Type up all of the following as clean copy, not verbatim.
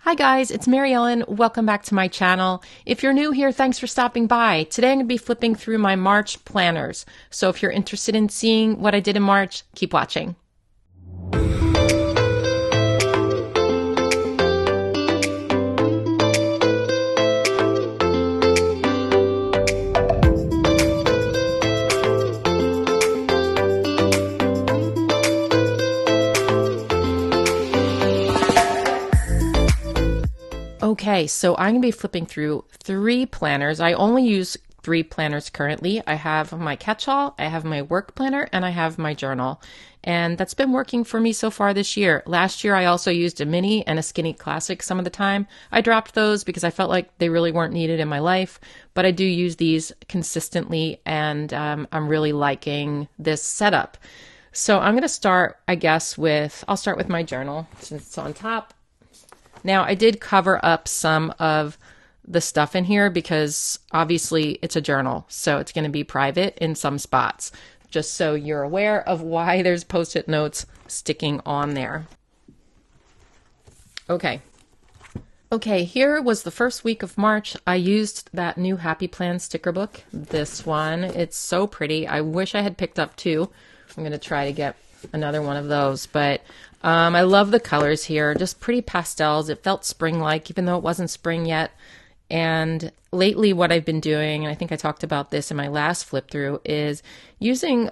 Hi guys, it's Mary Ellen. Welcome back to my channel. If you're new here, thanks for stopping by. Today I'm going to be flipping through my March planners. So if you're interested in seeing what I did in March, keep watching. Okay, so I'm going to be flipping through 3 planners. I only use 3 planners currently. I have my catch-all, I have my work planner, and I have my journal. And that's been working for me so far this year. Last year, I also used a mini and a skinny classic some of the time. I dropped those because I felt like they really weren't needed in my life, but I do use these consistently, and I'm really liking this setup. So I'm going to start, I guess, I'll start with my journal since it's on top. Now, I did cover up some of the stuff in here because obviously it's a journal, so it's going to be private in some spots, just so you're aware of why there's Post-it notes sticking on there. Okay, here was the first week of March. I used that new Happy Plan sticker book, this one. It's so pretty. I wish I had picked up 2. I'm going to try to get another one of those, but I love the colors here, just pretty pastels. It felt spring-like, even though it wasn't spring yet. And lately what I've been doing, and I think I talked about this in my last flip through, is using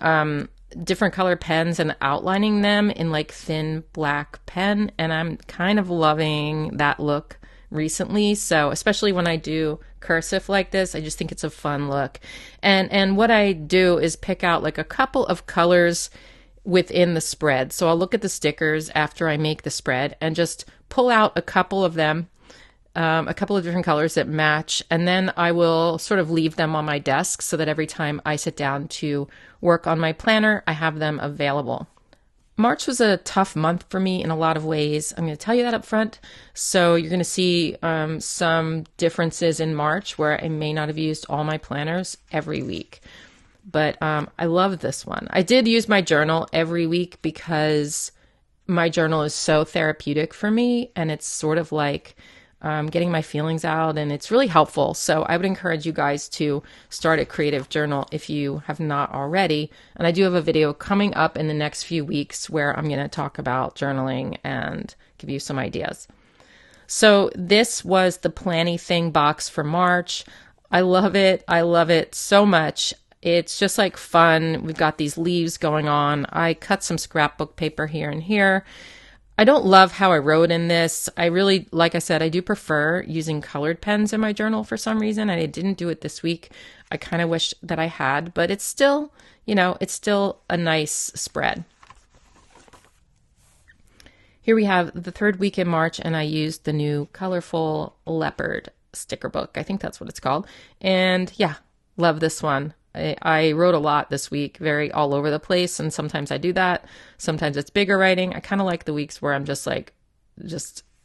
different color pens and outlining them in like thin black pen. And I'm kind of loving that look recently. So especially when I do cursive like this, I just think it's a fun look. And what I do is pick out like a couple of colors within the spread. So I'll look at the stickers after I make the spread and just pull out a couple of them, a couple of different colors that match, and then I will sort of leave them on my desk so that every time I sit down to work on my planner, I have them available. March was a tough month for me in a lot of ways. I'm going to tell you that up front. So you're going to see some differences in March where I may not have used all my planners every week. But I love this one. I did use my journal every week because my journal is so therapeutic for me, and it's sort of like getting my feelings out, and it's really helpful. So I would encourage you guys to start a creative journal if you have not already. And I do have a video coming up in the next few weeks where I'm going to talk about journaling and give you some ideas. So this was the Planny Thing box for March. I love it. I love it so much. It's just like fun. We've got these leaves going on. I cut some scrapbook paper here and here. I don't love how I wrote in this. I really, like I said, I do prefer using colored pens in my journal for some reason. I didn't do it this week. I kind of wish that I had, but it's still, it's still a nice spread. Here we have the 3rd week in March, and I used the new colorful leopard sticker book. I think that's what it's called. And yeah, love this one. I wrote a lot this week, very all over the place, and sometimes I do that. Sometimes it's bigger writing. I kind of like the weeks where I'm just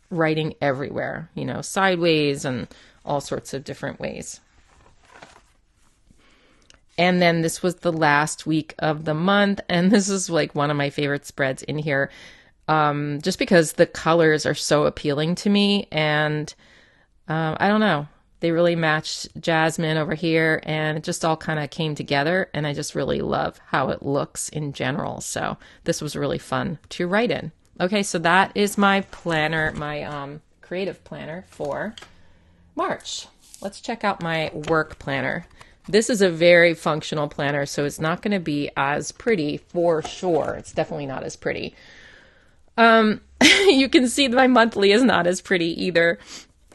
writing everywhere, sideways and all sorts of different ways. And then this was the last week of the month, and this is like one of my favorite spreads in here, just because the colors are so appealing to me, and I don't know. They really matched Jasmine over here, and it just all kind of came together, and I just really love how it looks in general. So this was really fun to write in. Okay, so that is my planner, my creative planner for March. Let's check out my work planner. This is a very functional planner, so it's not going to be as pretty for sure. It's definitely not as pretty. You can see that my monthly is not as pretty either.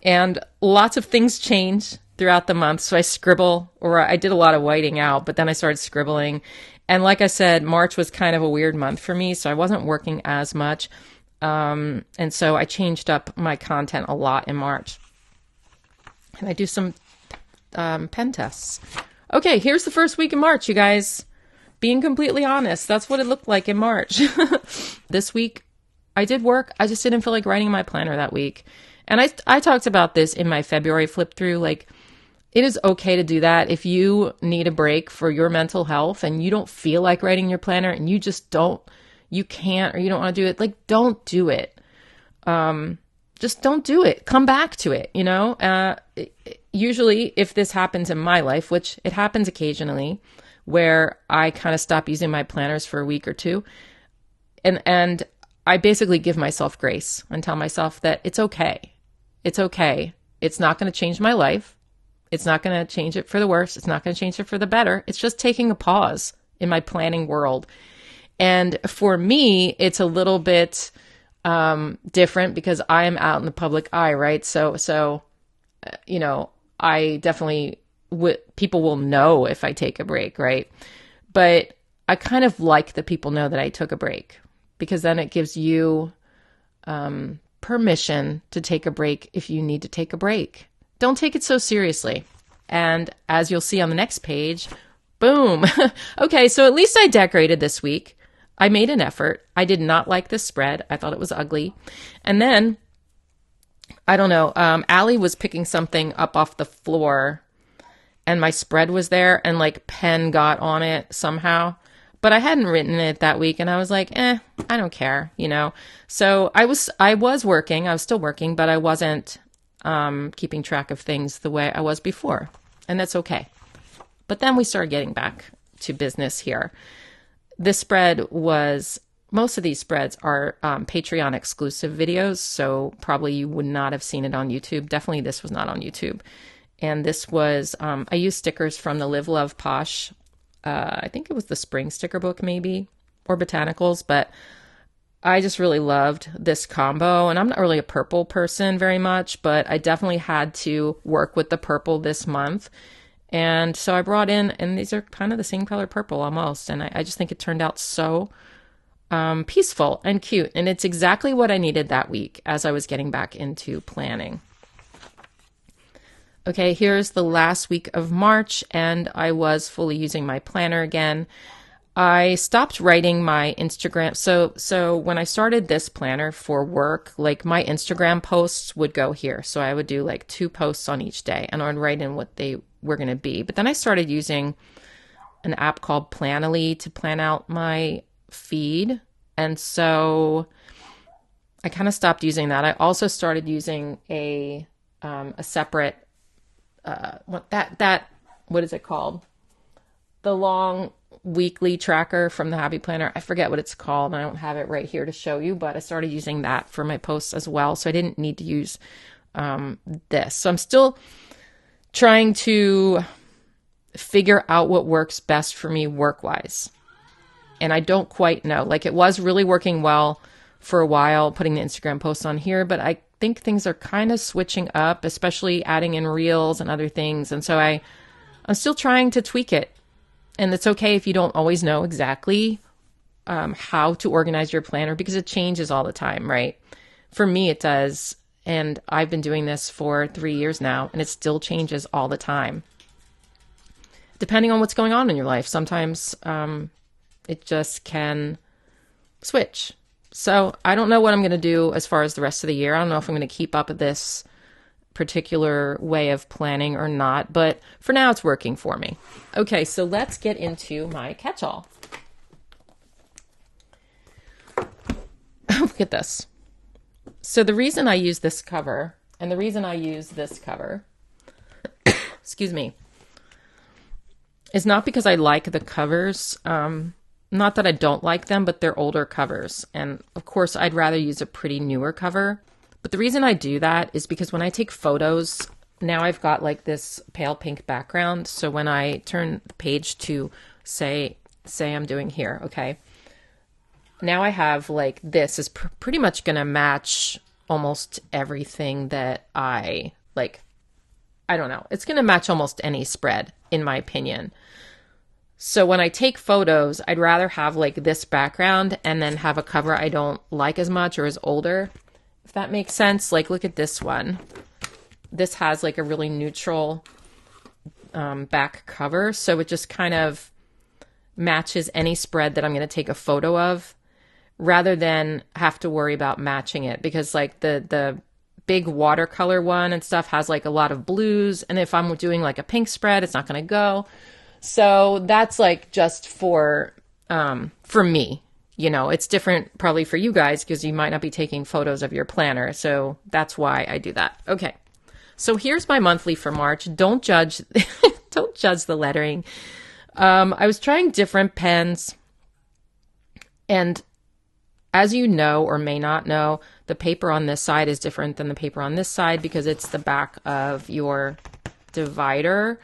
And lots of things change throughout the month. So I scribble, or I did a lot of whiting out, but then I started scribbling. And like I said, March was kind of a weird month for me, so I wasn't working as much. And so I changed up my content a lot in March. And I do some pen tests. Okay, here's the first week in March, you guys. Being completely honest, that's what it looked like in March. This week, I did work. I just didn't feel like writing my planner that week. And I talked about this in my February flip through, like it is okay to do that. If you need a break for your mental health and you don't feel like writing your planner and you just you can't, or you don't want to do it, like don't do it. just don't do it. Come back to it, you know? Usually, if this happens in my life, which it happens occasionally, where I kind of stop using my planners for a week or two, and I basically give myself grace and tell myself that it's okay. It's okay. It's not going to change my life. It's not going to change it for the worse. It's not going to change it for the better. It's just taking a pause in my planning world. And for me, it's a little bit different because I am out in the public eye, right? So you know, I definitely people will know if I take a break, right? But I kind of like that people know that I took a break, because then it gives you permission to take a break if you need to take a break. Don't take it so seriously. And as you'll see on the next page, boom. Okay, so at least I decorated this week. I made an effort. I did not like this spread. I thought it was ugly. And then, I don't know, Allie was picking something up off the floor, and my spread was there, and like pen got on it somehow. But I hadn't written it that week, and I was like, I don't care, you know. So I was working. I was still working, but I wasn't keeping track of things the way I was before. And that's okay. But then we started getting back to business here. This spread was, most of these spreads are Patreon exclusive videos, so probably you would not have seen it on YouTube. Definitely this was not on YouTube. And this was, I used stickers from the Live Love Posh, I think it was the spring sticker book maybe, or Botanicals, but I just really loved this combo. And I'm not really a purple person very much, but I definitely had to work with the purple this month. And so I brought in, and these are kind of the same color purple almost. And I just think it turned out so peaceful and cute. And it's exactly what I needed that week as I was getting back into planning. Okay, here's the last week of March, and I was fully using my planner again. I stopped writing my Instagram. So when I started this planner for work, like my Instagram posts would go here. So I would do like 2 posts on each day, and I would write in what they were going to be. But then I started using an app called Planoly to plan out my feed. And so I kind of stopped using that. I also started using a separate what is it called? The long weekly tracker from the Happy Planner. I forget what it's called. I don't have it right here to show you, but I started using that for my posts as well. So I didn't need to use this. So I'm still trying to figure out what works best for me work-wise. And I don't quite know. Like, it was really working well for a while, putting the Instagram posts on here, but I think things are kind of switching up, especially adding in reels and other things. And so I'm still trying to tweak it. And it's okay if you don't always know exactly how to organize your planner, because it changes all the time, right? For me, it does. And I've been doing this for 3 years now, and it still changes all the time. Depending on what's going on in your life, sometimes it just can switch. So I don't know what I'm going to do as far as the rest of the year. I don't know if I'm going to keep up with this particular way of planning or not, but for now it's working for me. Okay, so let's get into my catch-all. Look at this. So the reason I use this cover, excuse me, is not because I like the covers. Not that I don't like them, but they're older covers. And of course, I'd rather use a pretty newer cover. But the reason I do that is because when I take photos, now I've got like this pale pink background. So when I turn the page to say I'm doing here, okay, now I have like this is pretty much going to match almost everything that I like. I don't know. It's going to match almost any spread, in my opinion. So when I take photos, I'd rather have like this background and then have a cover I don't like as much or is older, if that makes sense. Like, look at this one. This has like a really neutral back cover. So it just kind of matches any spread that I'm going to take a photo of, rather than have to worry about matching it. Because like the big watercolor one and stuff has like a lot of blues. And if I'm doing like a pink spread, it's not going to go. So that's like just for me, It's different probably for you guys because you might not be taking photos of your planner. So that's why I do that. Okay. So here's my monthly for March. Don't judge, don't judge the lettering. I was trying different pens, and as you know or may not know, the paper on this side is different than the paper on this side because it's the back of your divider,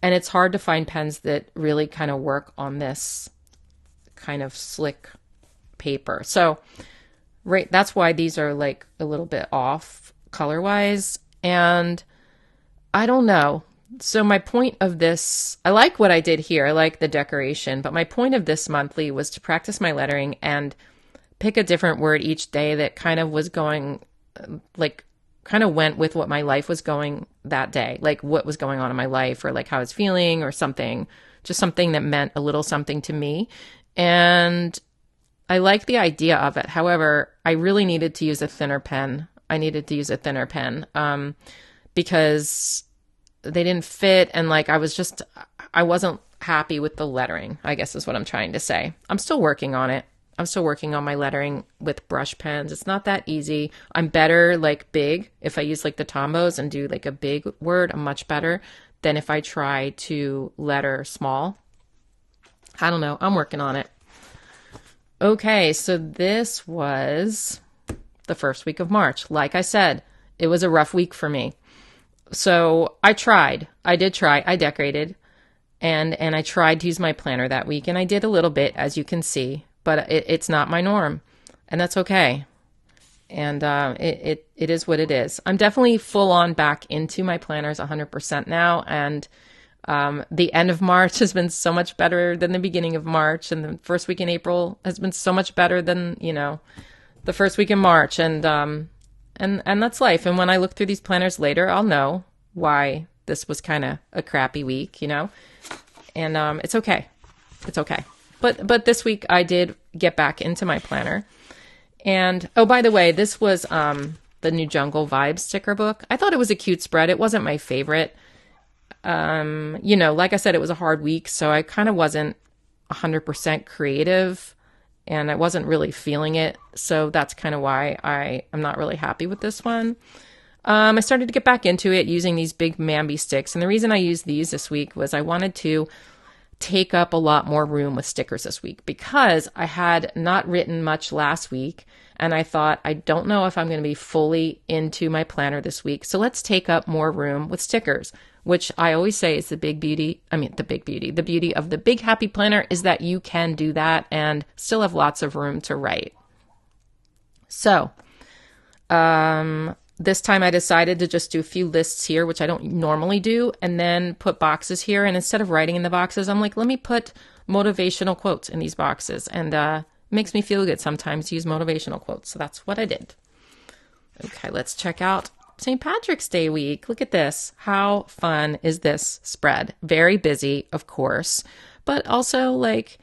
and it's hard to find pens that really kind of work on this kind of slick paper. So right, that's why these are like a little bit off color-wise, and I don't know. So my point of this, I like what I did here. I like the decoration, but my point of this monthly was to practice my lettering and pick a different word each day that kind of was going, like, kind of went with what my life was going that day, like what was going on in my life or like how I was feeling or something, just something that meant a little something to me. And I like the idea of it. However, I really needed to use a thinner pen. Because they didn't fit, and like I wasn't happy with the lettering, I guess is what I'm trying to say. I'm still working on it. I'm still working on my lettering with brush pens. It's not that easy. I'm better like big. If I use like the Tombos and do like a big word, I'm much better than if I try to letter small. I don't know. I'm working on it. Okay, so this was the first week of March. Like I said, it was a rough week for me. So I did try, I decorated, and I tried to use my planner that week, and I did a little bit, as you can see, but it's not my norm, and that's okay. And it is what it is. I'm definitely full on back into my planners 100% now, and the end of March has been so much better than the beginning of March, and the first week in April has been so much better than, the first week in March, and that's life. And when I look through these planners later, I'll know why this was kind of a crappy week, and it's okay. It's okay. But this week I did get back into my planner. And oh, by the way, this was the new Jungle Vibes sticker book. I thought it was a cute spread. It wasn't my favorite. Like I said, it was a hard week, so I kind of wasn't 100% creative. And I wasn't really feeling it. So that's kind of why I'm not really happy with this one. I started to get back into it using these big Mambi sticks. And the reason I used these this week was I wanted to take up a lot more room with stickers this week because I had not written much last week. And I thought, I don't know if I'm going to be fully into my planner this week. So let's take up more room with stickers, which I always say is the beauty of the Big Happy Planner is that you can do that and still have lots of room to write. So, this time I decided to just do a few lists here, which I don't normally do, and then put boxes here. And instead of writing in the boxes, I'm like, let me put motivational quotes in these boxes. And it makes me feel good sometimes to use motivational quotes. So that's what I did. Okay, let's check out St. Patrick's Day week. Look at this. How fun is this spread? Very busy, of course, but also like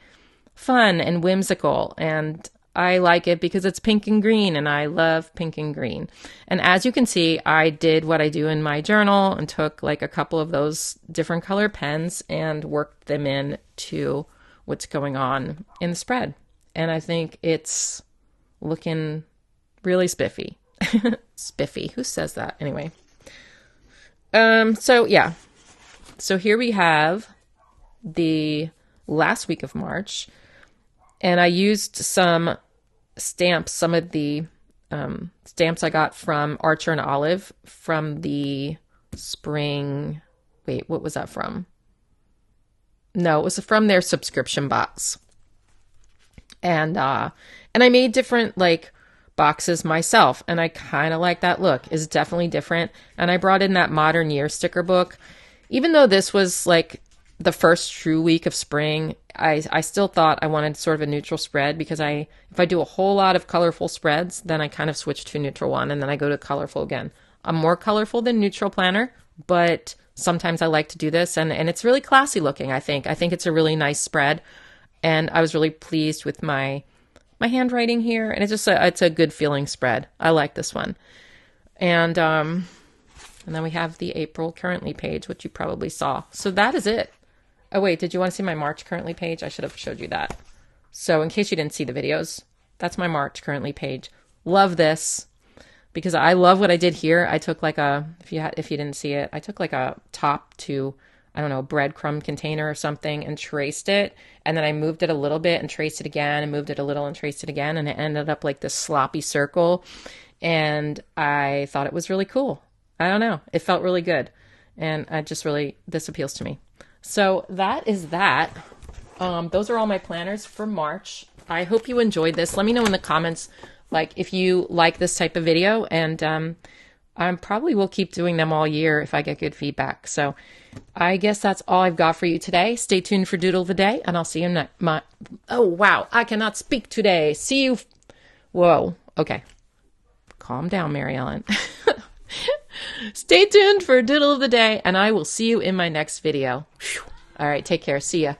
fun and whimsical. And I like it because it's pink and green, and I love pink and green. And as you can see, I did what I do in my journal and took like a couple of those different color pens and worked them in to what's going on in the spread. And I think it's looking really spiffy. Spiffy. Who says that? Anyway. So yeah. So here we have the last week of March, and I used some stamps, some of the stamps I got from Archer and Olive from the spring. Wait, what was that from? No, it was from their subscription box. And I made different like boxes myself, and I kind of like that look. It's definitely different. And I brought in that Modern Year sticker book. Even though this was like the first true week of spring, I still thought I wanted sort of a neutral spread because if I do a whole lot of colorful spreads, then I kind of switch to a neutral one, and then I go to colorful again. I'm more colorful than neutral planner, but sometimes I like to do this, and it's really classy looking, I think. I think it's a really nice spread, and I was really pleased with my handwriting here, and it's a good feeling spread. I like this one. And then we have the April currently page, which you probably saw. So that is it. Oh wait, did you want to see my March currently page? I should have showed you that. So in case you didn't see the videos, that's my March currently page. Love this because I love what I did here. I took like a, if you didn't see it, I took like a top to, I don't know, breadcrumb container or something and traced it. And then I moved it a little bit and traced it again and moved it a little and traced it again. And it ended up like this sloppy circle. And I thought it was really cool. I don't know. It felt really good. And I just really, this appeals to me. So that is that. Those are all my planners for March. I hope you enjoyed this. Let me know in the comments, like, if you like this type of video, and I probably will keep doing them all year if I get good feedback. So I guess that's all I've got for you today. Stay tuned for Doodle of the Day, and I'll see you next. Oh, wow. I cannot speak today. See you. Whoa. Okay. Calm down, Mary Ellen. Stay tuned for Doodle of the Day, and I will see you in my next video. All right. Take care. See ya.